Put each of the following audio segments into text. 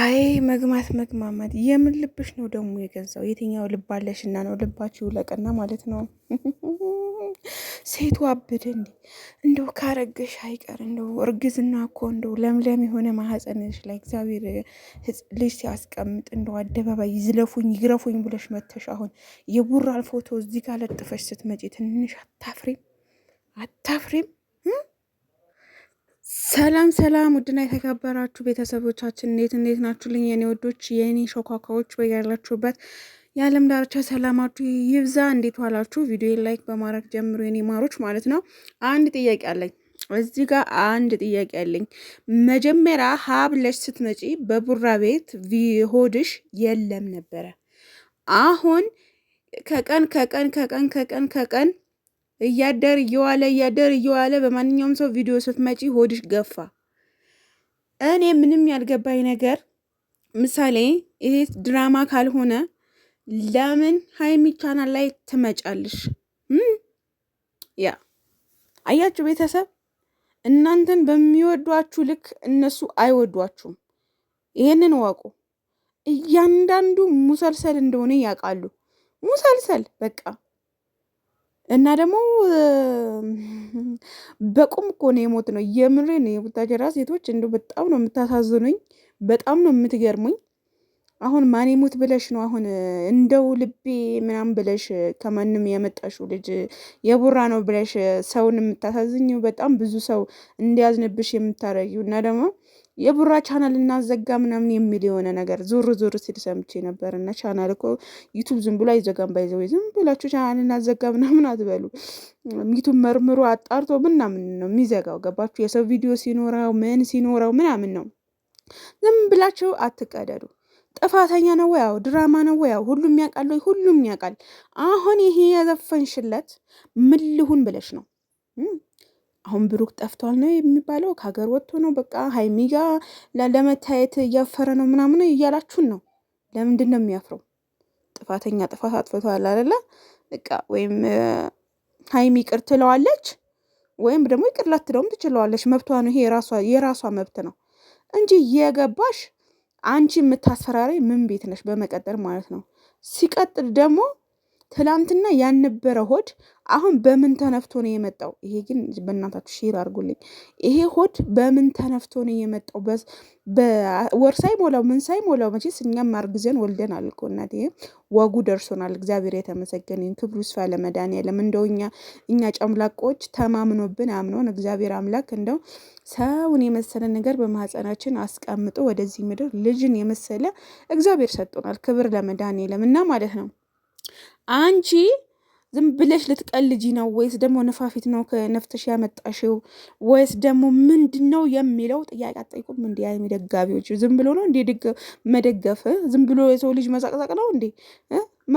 አይ መግማማት የምን ልብሽ ነው ደግሞ የገዛው? የትኛው ልብ አለሽና ነው ልባችሁ ለቀና ማለት ነው? ሴቱ አብድ እንዴ! እንደው ካረገሽ አይቀር እንደው እርግዝና እኮ እንደው ለምለም የሆነ ማህፀንሽ ላይ እግዚአብሔር ልጅ ሲያስቀምጥ እንደው አደባባይ ይዝለፉኝ ይግረፉኝ ብለሽ መተሽ አሁን የቡራን ፎቶ እዚህ ጋር ለጥፈሽ ስትመጪ ትንሽ አታፍሪም? ሰላም ውድና የተከበራችሁ ቤተሰቦቻችን እንዴት ናችሁልኝ? የኔ ወዶች የኔ ሾካካዎች በያላችሁበት የዓለም ዳርቻ ሰላማችሁ ይብዛ። እንዴት ዋላችሁ? ቪዲዮ ላይክ በማድረግ ጀምሮ የኔ ማሮች ማለት ነው። አንድ ጥያቄ አለኝ እዚህ ጋር መጀመሪያ ሀብለሽ ስትመጪ በቡራ ቤት ሆድሽ የለም ነበረ። አሁን ከቀን እያደር እየዋለ በማንኛውም ሰው ቪዲዮ ስትመጪ ሆድሽ ገፋ። እኔ ምንም ያልገባኝ ነገር ምሳሌ ይሄ ድራማ ካልሆነ ለምን ሀይሚ ቻናል ላይ ትመጫለሽ? ያ አያችሁ ቤተሰብ፣ እናንተን በሚወዷችሁ ልክ እነሱ አይወዷችሁም። ይሄንን ወቁ። እያንዳንዱ ሙሰልሰል እንደሆነ ያውቃሉ። ሙሰልሰል በቃ እና ደግሞ በቁም እኮ ነው የሞት ነው። የምሬ ነው። የቡታጀራ ሴቶች እንደው በጣም ነው የምታሳዝኑኝ፣ በጣም ነው የምትገርሙኝ። አሁን ማን ይሙት ብለሽ ነው አሁን እንደው ልቤ ምናምን ብለሽ ከማንም የመጣሽው ልጅ የቡራ ነው ብለሽ ሰውን የምታሳዝኝው፣ በጣም ብዙ ሰው እንዲያዝንብሽ የምታረጊው እና ደግሞ የቡራ ቻናል እናዘጋ ምናምን የሚል የሆነ ነገር ዞር ሲል ሰምቼ ነበር። እና ቻናል እኮ ዩቱብ ዝም ብሎ አይዘጋም። ባይዘው ዝም ብላችሁ ቻናል እናዘጋ ምናምን አትበሉ። ዩቱብ መርምሮ አጣርቶ ምናምን ነው የሚዘጋው። ገባችሁ? የሰው ቪዲዮ ሲኖረው ምናምን ነው። ዝም ብላችሁ አትቀደዱ። ጥፋተኛ ነው ወይ? ያው ድራማ ነው ወይ? ያው ሁሉም ያውቃል ወይ? ሁሉም ያውቃል። አሁን ይሄ ያዘፈንሽለት ምን ልሁን ብለሽ ነው? አሁን ብሩክ ጠፍቷል ነው የሚባለው? ከሀገር ወጥቶ ነው በቃ ሀይሚ ጋ ለመታየት እያፈረ ነው ምናምን እያላችሁን ነው። ለምንድን ነው የሚያፍረው? ጥፋት አጥፍቷል አይደለ? በቃ ወይም ሀይሚ ይቅር ትለዋለች ወይም ደግሞ ይቅር ላትለውም ትችለዋለች። መብቷ ነው። ይሄ የራሷ መብት ነው እንጂ የገባሽ አንቺ የምታስፈራሪ ምን ቤት ነሽ? በመቀጠል ማለት ነው። ሲቀጥል ደግሞ ትላንትና ያልነበረ ሆድ አሁን በምን ተነፍቶ ነው የመጣው? ይሄ ግን በእናታችሁ ሼር አድርጉልኝ። ይሄ ሆድ በምን ተነፍቶ ነው የመጣው? በወር ሳይሞላው ምን ሳይሞላው መቼስ እኛም አርግዘን ወልደናል እኮ እናቴ፣ ወጉ ደርሶናል። እግዚአብሔር የተመሰገነ ክብሩ ይስፋ ለመድኃኒዓለም። እንደው እኛ ጨምላቆች ተማምኖብን አምኖን እግዚአብሔር አምላክ እንደው ሰውን የመሰለ ነገር በማህፀናችን አስቀምጦ ወደዚህ ምድር ልጅን የመሰለ እግዚአብሔር ሰጥቶናል። ክብር ለመድኃኒዓለም እና ማለት ነው። አንቺ ዝም ብለሽ ልትቀልጂ ነው ወይስ ደግሞ ነፋፊት ነው ከነፍተሽ ያመጣሽው ወይስ ደግሞ ምንድን ነው የሚለው ጥያቄ አጠይቁም። እንዲ አይሚ ደጋቢዎች ዝም ብሎ ነው እንዴ መደገፍ? ዝም ብሎ የሰው ልጅ መዘቅዘቅ ነው እንዴ?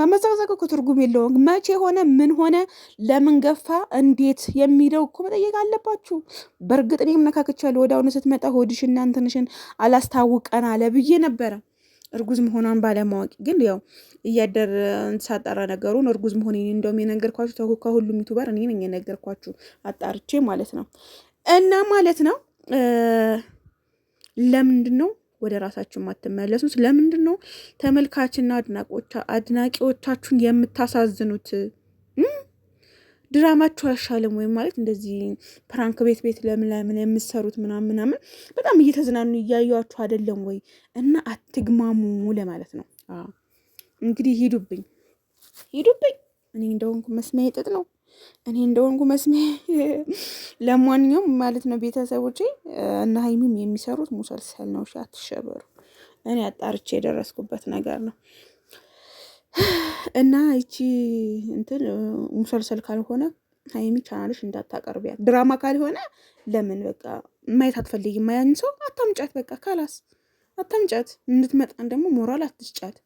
መዘቅዘቅ እኮ ትርጉም የለውም። መቼ ሆነ ምን ሆነ ለምን ገፋ እንዴት የሚለው እኮ መጠየቅ አለባችሁ። በእርግጥ እኔም ነካክቻለሁ። ወደ አሁኑ ስትመጣ ሆድሽና እንትንሽን አላስታውቀን አለ ብዬ ነበረ እርጉዝ መሆኗን ባለማወቅ። ግን ያው እያደር ሳጠራ ነገሩን እርጉዝ መሆኔን እንደውም የነገርኳችሁ ከሁሉም ዩቱበር እኔ ነኝ የነገርኳችሁ አጣርቼ ማለት ነው። እና ማለት ነው ለምንድን ነው ወደ ራሳችሁ ማትመለሱት? ለምንድን ነው ተመልካችና አድናቂዎቻችሁን የምታሳዝኑት? ድራማችሁ አይሻልም ወይም ማለት እንደዚህ ፕራንክ ቤት ለምን የምትሰሩት ምናምን በጣም እየተዝናኑ እያዩዋችሁ አይደለም ወይ? እና አትግማሙ ለማለት ነው። እንግዲህ ሂዱብኝ። እኔ እንደሆንኩ መስሚያ ጥጥ ነው። ለማንኛውም ማለት ነው ቤተሰቦቼ እና ሀይሚም የሚሰሩት ሙሰልሰል ነው። አትሸበሩ። እኔ አጣርቼ የደረስኩበት ነገር ነው። እና ይቺ እንትን ሙሰልሰል ካልሆነ ሀይሚ ቻናልሽ እንዳታቀርቢያት። ድራማ ካልሆነ ለምን በቃ ማየት አትፈልጊም? ማያን ሰው አታምጫት። በቃ ካላስ አታምጫት። እንድትመጣን ደግሞ ሞራል አትስጫት።